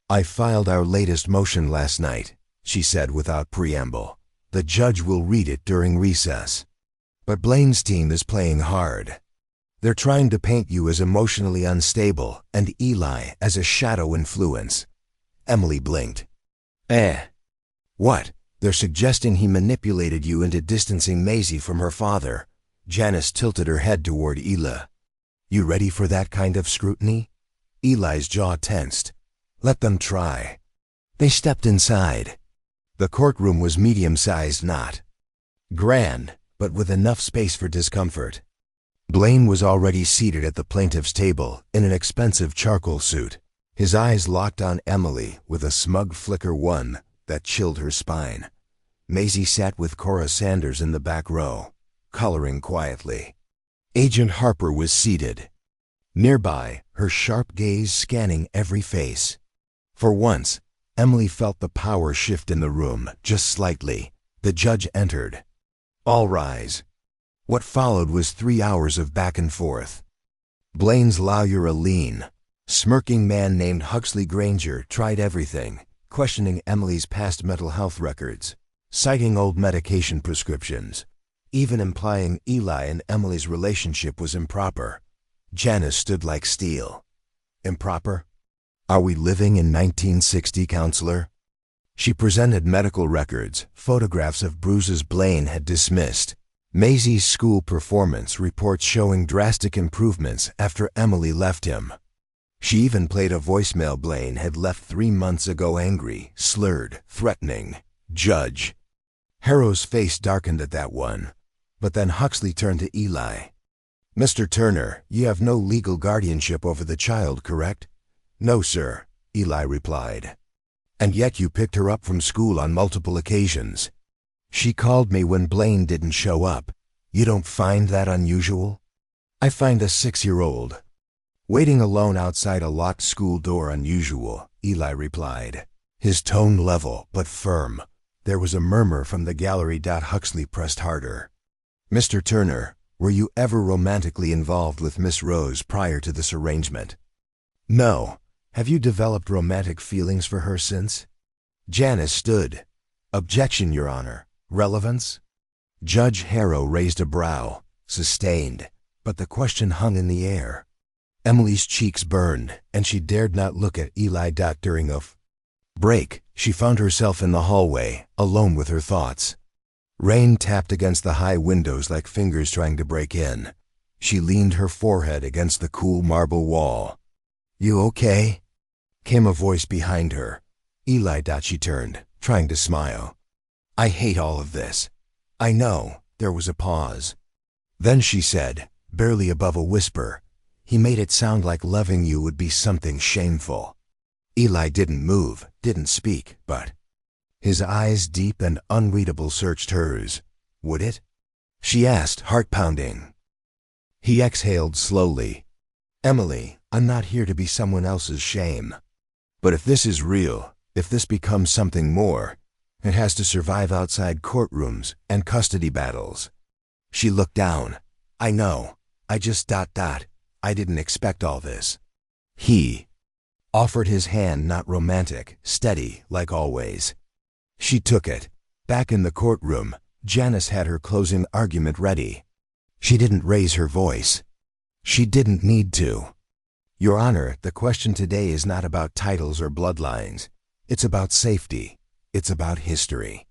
"I filed our latest motion last night," she said without preamble. "The judge will read it during recess. But Blaine's team is playing hard. They're trying to paint you as emotionally unstable and Eli as a shadow influence." Emily blinked. What? They're suggesting he manipulated you into distancing Maisie from her father." Janice tilted her head toward Eli. "You ready for that kind of scrutiny?" Eli's jaw tensed. "Let them try." They stepped inside. The courtroom was medium-sized, not grand, but with enough space for discomfort. Blaine was already seated at the plaintiff's table in an expensive charcoal suit, his eyes locked on Emily with a smug flicker, one that chilled her spine. Maisie sat with Cora Sanders in the back row, coloring quietly. Agent Harper was seated nearby, her sharp gaze scanning every face. For once, Emily felt the power shift in the room, just slightly. The judge entered. "All rise." What followed was 3 hours of back and forth. Blaine's lawyer, a lean, smirking man named Huxley Granger, tried everything, questioning Emily's past mental health records, citing old medication prescriptions, even implying Eli and Emily's relationship was improper. Janice stood like steel. "Improper? Are we living in 1960, counselor?" She presented medical records, photographs of bruises Blaine had dismissed, Maisie's school performance reports showing drastic improvements after Emily left him. She even played a voicemail Blaine had left 3 months ago, angry, slurred, threatening. "Judge." Harrow's face darkened at that one, but then Huxley turned to Eli. "Mr. Turner, you have no legal guardianship over the child, correct?" "No, sir," Eli replied. "And yet you picked her up from school on multiple occasions." "She called me when Blaine didn't show up. You don't find that unusual?" "I find a 6-year-old waiting alone outside a locked school door unusual," Eli replied, his tone level but firm. There was a murmur from the gallery. Huxley pressed harder. "Mr. Turner, were you ever romantically involved with Miss Rose prior to this arrangement?" "No. Have you developed romantic feelings for her since?" Janice stood. "Objection, Your Honor. Relevance?" Judge Harrow raised a brow, sustained, but the question hung in the air. Emily's cheeks burned, and she dared not look at Eli. During a break, she found herself in the hallway, alone with her thoughts. Rain tapped against the high windows like fingers trying to break in. She leaned her forehead against the cool marble wall. "You okay?" came a voice behind her. Eli. She turned, trying to smile. "I hate all of this." "I know." There was a pause. Then she said, barely above a whisper, "He made it sound like loving you would be something shameful." Eli didn't move, didn't speak, but his eyes, deep and unreadable, searched hers. "Would it?" she asked, heart pounding. He exhaled slowly. "Emily, I'm not here to be someone else's shame. But if this is real, if this becomes something more, it has to survive outside courtrooms and custody battles." She looked down. "I know. I just ... I didn't expect all this." He offered his hand, not romantic, steady, like always. She took it. Back in the courtroom, Janice had her closing argument ready. She didn't raise her voice. She didn't need to. "Your Honor, the question today is not about titles or bloodlines. It's about safety. It's about history.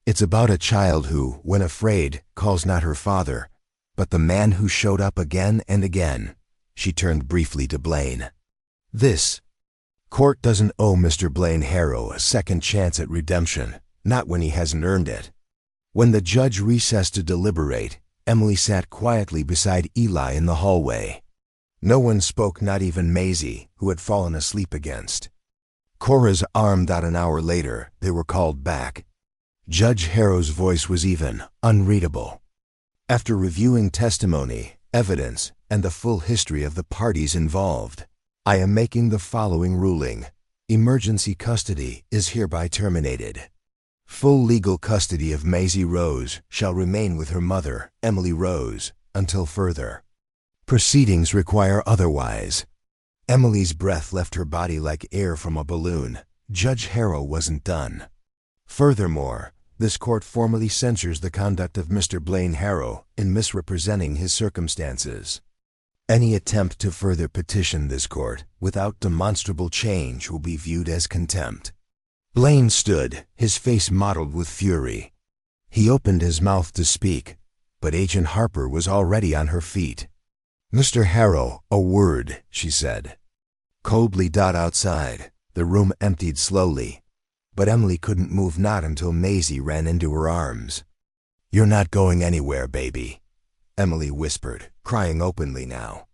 It's about a child who, when afraid, calls not her father, but the man who showed up again and again." She turned briefly to Blaine. "This court doesn't owe Mr. Blaine Harrow a second chance at redemption, not when he hasn't earned it." When the judge recessed to deliberate, Emily sat quietly beside Eli in the hallway. No one spoke, not even Maisie, who had fallen asleep against. Cora's armed out. An hour later, they were called back. Judge Harrow's voice was even unreadable. After reviewing testimony, evidence, and the full history of the parties involved, I am making the following ruling. Emergency custody is hereby terminated. Full legal custody of Maisie Rose shall remain with her mother, Emily Rose, until further proceedings require otherwise. Emily's breath left her body like air from a balloon. Judge Harrow wasn't done. Furthermore, this court formally censures the conduct of Mr. Blaine Harrow in misrepresenting his circumstances. Any attempt to further petition this court without demonstrable change will be viewed as contempt. Blaine stood, his face mottled with fury. He opened his mouth to speak, but Agent Harper was already on her feet. "Mr. Harrow, a word," she said. Coldly. Outside, the room emptied slowly, but Emily couldn't move, not until Maisie ran into her arms. "You're not going anywhere, baby," Emily whispered, crying openly now.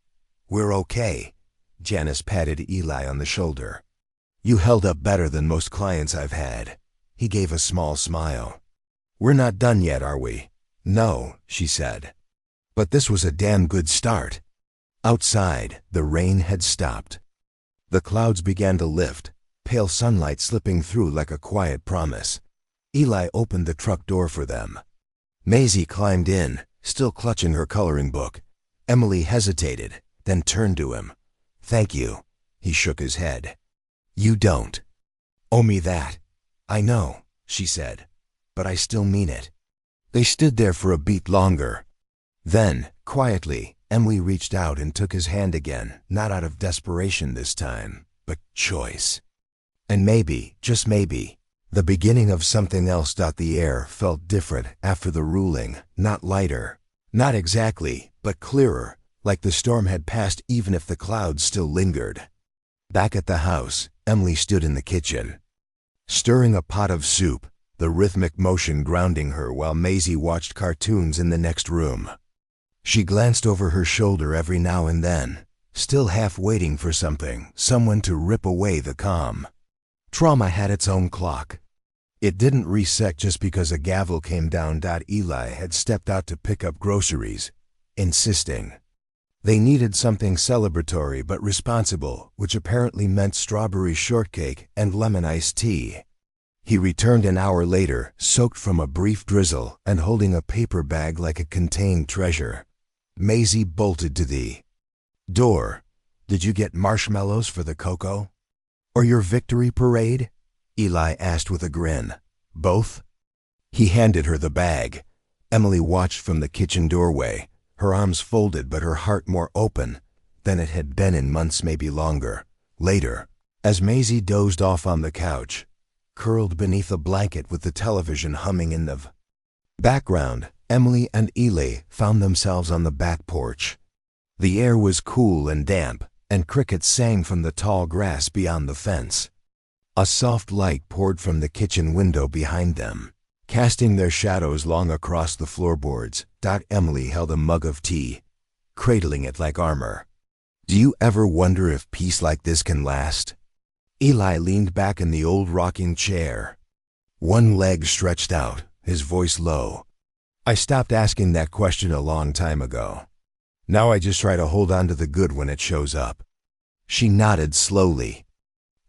"We're okay." Janice patted Eli on the shoulder. "You held up better than most clients I've had." He gave a small smile. "We're not done yet, are we?" "No," she said. "But this was a damn good start." Outside, the rain had stopped. The clouds began to lift, pale sunlight slipping through like a quiet promise. Eli opened the truck door for them. Maisie climbed in, still clutching her coloring book. Emily hesitated, then turned to him. "Thank you." He shook his head. "You don't owe me that." "I know," she said, "but I still mean it." They stood there for a beat longer. Then, quietly, Emily reached out and took his hand again, not out of desperation this time, but choice. And maybe, just maybe, the beginning of something else. The air felt different after the ruling, not lighter. Not exactly, but clearer, like the storm had passed even if the clouds still lingered. Back at the house, Emily stood in the kitchen, stirring a pot of soup, the rhythmic motion grounding her while Maisie watched cartoons in the next room. She glanced over her shoulder every now and then, still half waiting for someone to rip away the calm. Trauma had its own clock. It didn't reset just because a gavel came down. Eli had stepped out to pick up groceries, insisting. They needed something celebratory but responsible, which apparently meant strawberry shortcake and lemon iced tea. He returned an hour later, soaked from a brief drizzle and holding a paper bag like it contained treasure. Maisie bolted to the door. "Did you get marshmallows for the cocoa? Or your victory parade?" Eli asked with a grin. "Both?" He handed her the bag. Emily watched from the kitchen doorway, her arms folded but her heart more open than it had been in months, maybe longer. Later, as Maisie dozed off on the couch, curled beneath a blanket with the television humming in the background, Emily and Eli found themselves on the back porch. The air was cool and damp, and crickets sang from the tall grass beyond the fence. A soft light poured from the kitchen window behind them, casting their shadows long across the floorboards. Emily held a mug of tea, cradling it like armor. "Do you ever wonder if peace like this can last?" Eli leaned back in the old rocking chair, one leg stretched out, his voice low. "I stopped asking that question a long time ago. Now I just try to hold on to the good when it shows up." She nodded slowly.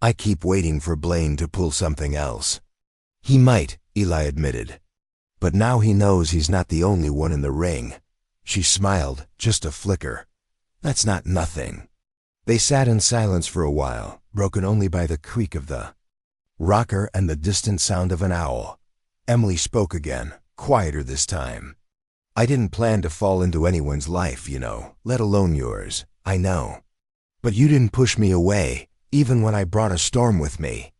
"I keep waiting for Blaine to pull something else." "He might," Eli admitted. "But now he knows he's not the only one in the ring." She smiled, just a flicker. "That's not nothing." They sat in silence for a while, broken only by the creak of the rocker and the distant sound of an owl. Emily spoke again, quieter this time. "I didn't plan to fall into anyone's life, let alone yours. I know. But you didn't push me away, even when I brought a storm with me."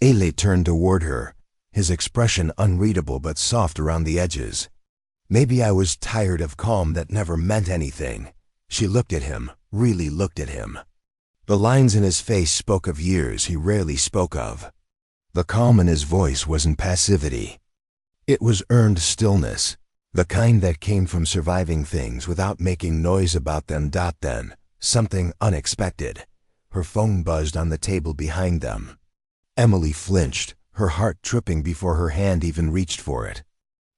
Eli turned toward her, his expression unreadable but soft around the edges. "Maybe I was tired of calm that never meant anything." She looked at him, really looked at him. The lines in his face spoke of years he rarely spoke of. The calm in his voice wasn't passivity. It was earned stillness, the kind that came from surviving things without making noise about them. Then, Something unexpected. Her phone buzzed on the table behind them. Emily flinched, her heart tripping before her hand even reached for it.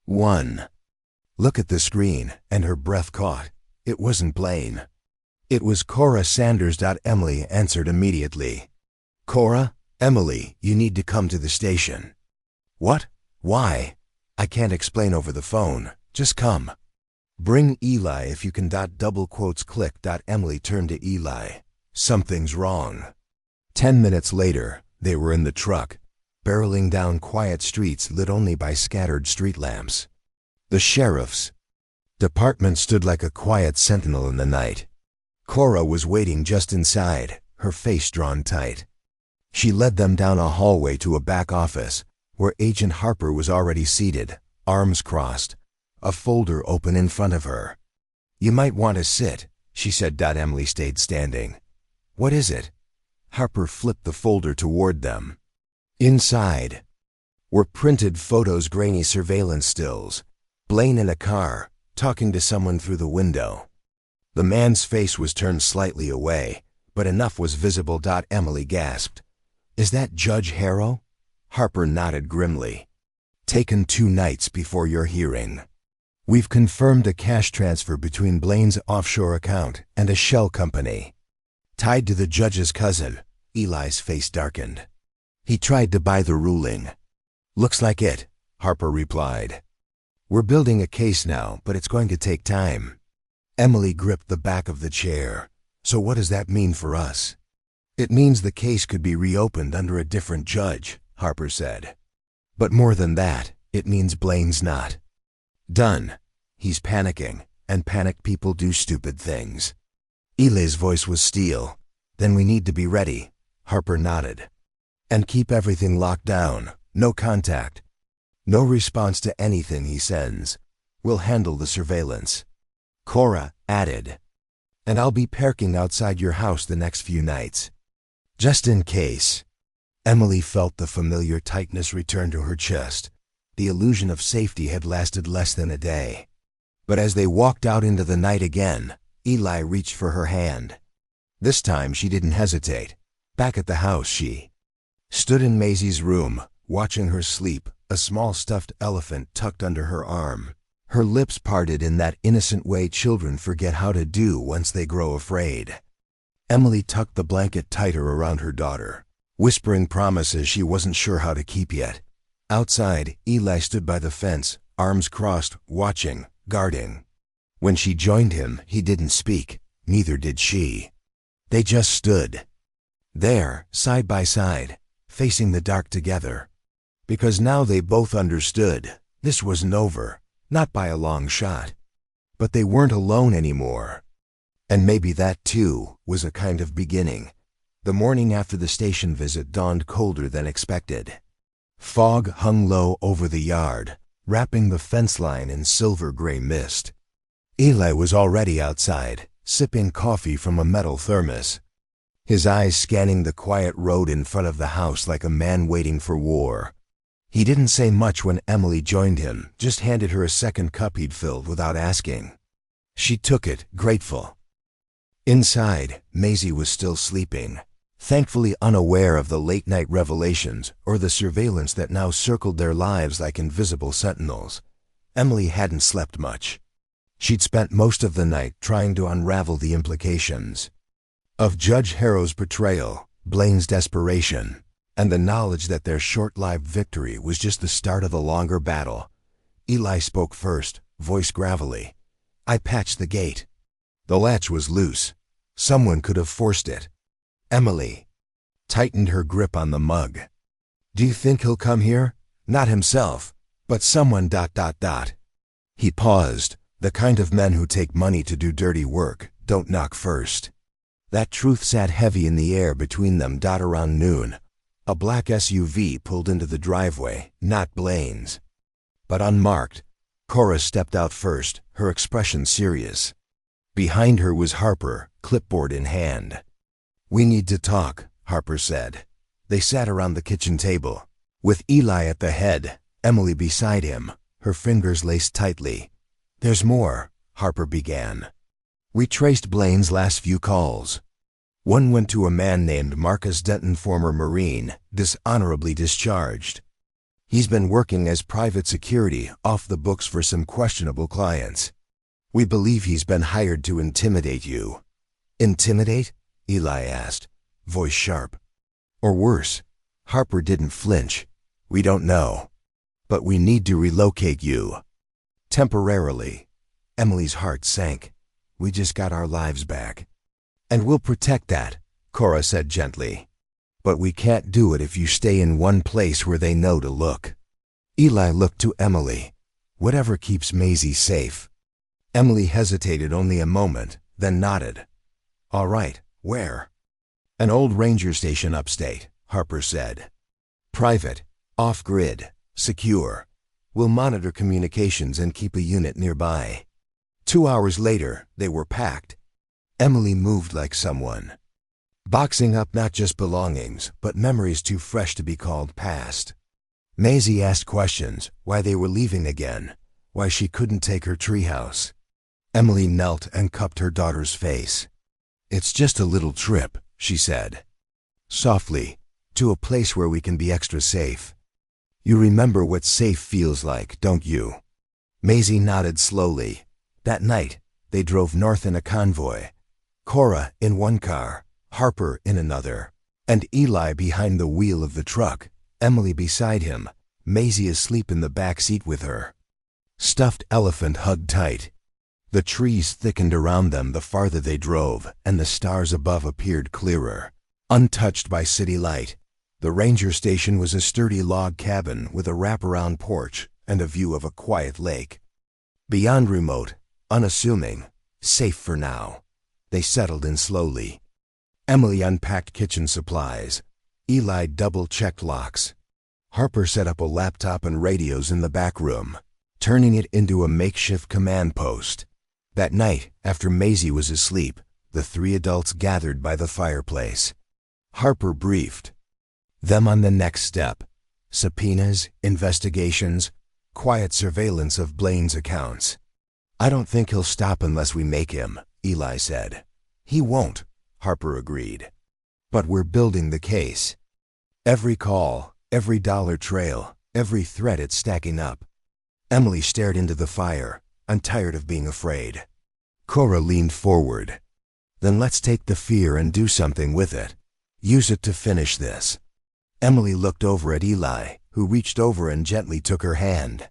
One. Look at the screen, and her breath caught. It wasn't Blaine. It was Cora Sanders. Emily answered immediately. Cora? Emily, you need to come to the station. What? Why? I can't explain over the phone. Just come. Bring Eli if you can. Double quotes click. Emily turned to Eli. Something's wrong. 10 minutes later, they were in the truck, barreling down quiet streets lit only by scattered street lamps. The sheriff's department stood like a quiet sentinel in the night. Cora was waiting just inside, her face drawn tight. She led them down a hallway to a back office, where Agent Harper was already seated, arms crossed, a folder open in front of her. You might want to sit, she said. Emily stayed standing. What is it? Harper flipped the folder toward them. Inside were printed photos, grainy surveillance stills. Blaine in a car, talking to someone through the window. The man's face was turned slightly away, but enough was visible. Emily gasped. Is that Judge Harrow? Harper nodded grimly. Taken 2 nights before your hearing. We've confirmed a cash transfer between Blaine's offshore account and a shell company. Tied to the judge's cousin. Eli's face darkened. He tried to buy the ruling. Looks like it, Harper replied. We're building a case now, but it's going to take time. Emily gripped the back of the chair. So what does that mean for us? It means the case could be reopened under a different judge, Harper said. But more than that, it means Blaine's not done. He's panicking, and panicked people do stupid things. Eli's voice was steel. Then we need to be ready, Harper nodded. And keep everything locked down, no contact. No response to anything he sends. We'll handle the surveillance. Cora added. And I'll be parking outside your house the next few nights. Just in case. Emily felt the familiar tightness return to her chest. The illusion of safety had lasted less than a day. But as they walked out into the night again, Eli reached for her hand. This time she didn't hesitate. Back at the house she stood in Maisie's room, watching her sleep, a small stuffed elephant tucked under her arm. Her lips parted in that innocent way children forget how to do once they grow afraid. Emily tucked the blanket tighter around her daughter, whispering promises she wasn't sure how to keep yet. Outside, Eli stood by the fence, arms crossed, watching, guarding. When she joined him, he didn't speak, neither did she. They just stood there, side by side, facing the dark together. Because now they both understood, this wasn't over, not by a long shot. But they weren't alone anymore. And maybe that, too, was a kind of beginning. The morning after the station visit dawned colder than expected. Fog hung low over the yard, wrapping the fence line in silver-gray mist. Eli was already outside, sipping coffee from a metal thermos, his eyes scanning the quiet road in front of the house like a man waiting for war. He didn't say much when Emily joined him, just handed her a second cup he'd filled without asking. She took it, grateful. Inside, Maisie was still sleeping, thankfully unaware of the late-night revelations or the surveillance that now circled their lives like invisible sentinels. Emily hadn't slept much. She'd spent most of the night trying to unravel the implications of Judge Harrow's betrayal, Blaine's desperation, and the knowledge that their short-lived victory was just the start of a longer battle. Eli spoke first, voice gravelly. I patched the gate. The latch was loose. Someone could have forced it. Emily tightened her grip on the mug. Do you think he'll come here? Not himself, but someone ... He paused. The kind of men who take money to do dirty work don't knock first. That truth sat heavy in the air between them. Around noon, a black SUV pulled into the driveway, not Blaine's, but unmarked. Cora stepped out first, her expression serious. Behind her was Harper, clipboard in hand. We need to talk, Harper said. They sat around the kitchen table, with Eli at the head, Emily beside him, her fingers laced tightly. There's more, Harper began. We traced Blaine's last few calls. One went to a man named Marcus Denton, former Marine, dishonorably discharged. He's been working as private security off the books for some questionable clients. We believe he's been hired to intimidate you." "Intimidate?" Eli asked, voice sharp. "Or worse." Harper didn't flinch. "We don't know. But we need to relocate you. Temporarily." Emily's heart sank. "We just got our lives back." "And we'll protect that," Cora said gently. "But we can't do it if you stay in one place where they know to look." Eli looked to Emily. "Whatever keeps Maisie safe." Emily hesitated only a moment, then nodded. "All right, where?" "An old ranger station upstate," Harper said. "Private, off-grid, secure. We'll monitor communications and keep a unit nearby." 2 hours later, they were packed. Emily moved like someone, boxing up not just belongings, but memories too fresh to be called past. Maisie asked questions, why they were leaving again, why she couldn't take her treehouse. Emily knelt and cupped her daughter's face. "It's just a little trip," she said, softly, "to a place where we can be extra safe. You remember what safe feels like, don't you?" Maisie nodded slowly. That night, they drove north in a convoy. Cora in one car, Harper in another, and Eli behind the wheel of the truck, Emily beside him, Maisie asleep in the back seat with her. Stuffed elephant hugged tight. The trees thickened around them the farther they drove, and the stars above appeared clearer, untouched by city light. The ranger station was a sturdy log cabin with a wraparound porch and a view of a quiet lake. Beyond remote, unassuming, safe for now. They settled in slowly. Emily unpacked kitchen supplies. Eli double-checked locks. Harper set up a laptop and radios in the back room, turning it into a makeshift command post. That night, after Maisie was asleep, the 3 adults gathered by the fireplace. Harper briefed them on the next step: subpoenas, investigations, quiet surveillance of Blaine's accounts. "I don't think he'll stop unless we make him," Eli said. "He won't," Harper agreed. "But we're building the case. Every call, every dollar trail, every threat, it's stacking up." Emily stared into the fire. "I'm tired of being afraid." Cora leaned forward. "Then let's take the fear and do something with it. Use it to finish this." Emily looked over at Eli, who reached over and gently took her hand.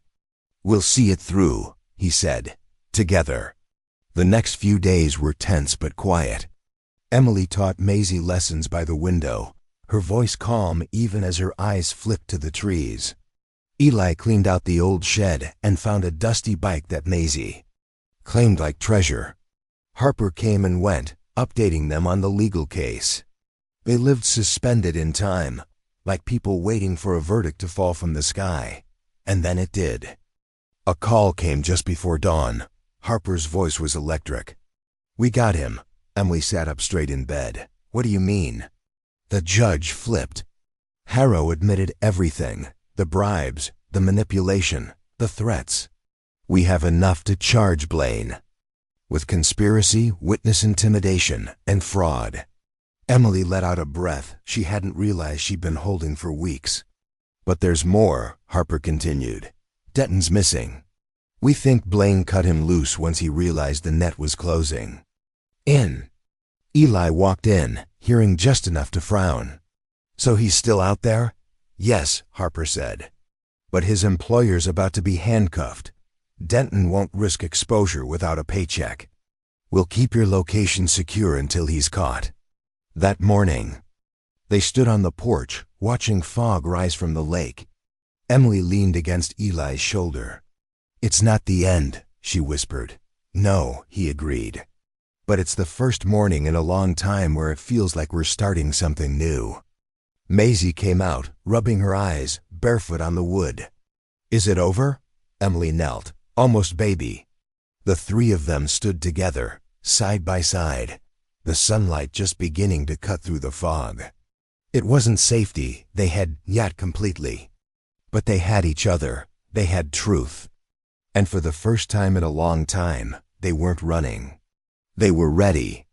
"We'll see it through," he said, "together." The next few days were tense but quiet. Emily taught Maisie lessons by the window, her voice calm even as her eyes flipped to the trees. Eli cleaned out the old shed and found a dusty bike that Maisie claimed like treasure. Harper came and went, updating them on the legal case. They lived suspended in time, like people waiting for a verdict to fall from the sky. And then it did. A call came just before dawn. Harper's voice was electric. "We got him." Emily sat up straight in bed. "What do you mean?" The judge flipped. Harrow admitted everything: the bribes, the manipulation, the threats. "We have enough to charge Blaine with conspiracy, witness intimidation, and fraud." Emily let out a breath she hadn't realized she'd been holding for weeks. "But there's more," Harper continued. "Denton's missing. We think Blaine cut him loose once he realized the net was closing." "In." Eli walked in, hearing just enough to frown. "So he's still out there?" "Yes," Harper said. "But his employer's about to be handcuffed. Denton won't risk exposure without a paycheck. We'll keep your location secure until he's caught." That morning, they stood on the porch, watching fog rise from the lake. Emily leaned against Eli's shoulder. "It's not the end," she whispered. "No," he agreed. "But it's the first morning in a long time where it feels like we're starting something new." Maisie came out, rubbing her eyes, barefoot on the wood. "Is it over?" Emily knelt, almost baby. The 3 of them stood together, side by side, the sunlight just beginning to cut through the fog. It wasn't safety they had yet completely, but they had each other, they had truth. And for the first time in a long time, they weren't running. They were ready.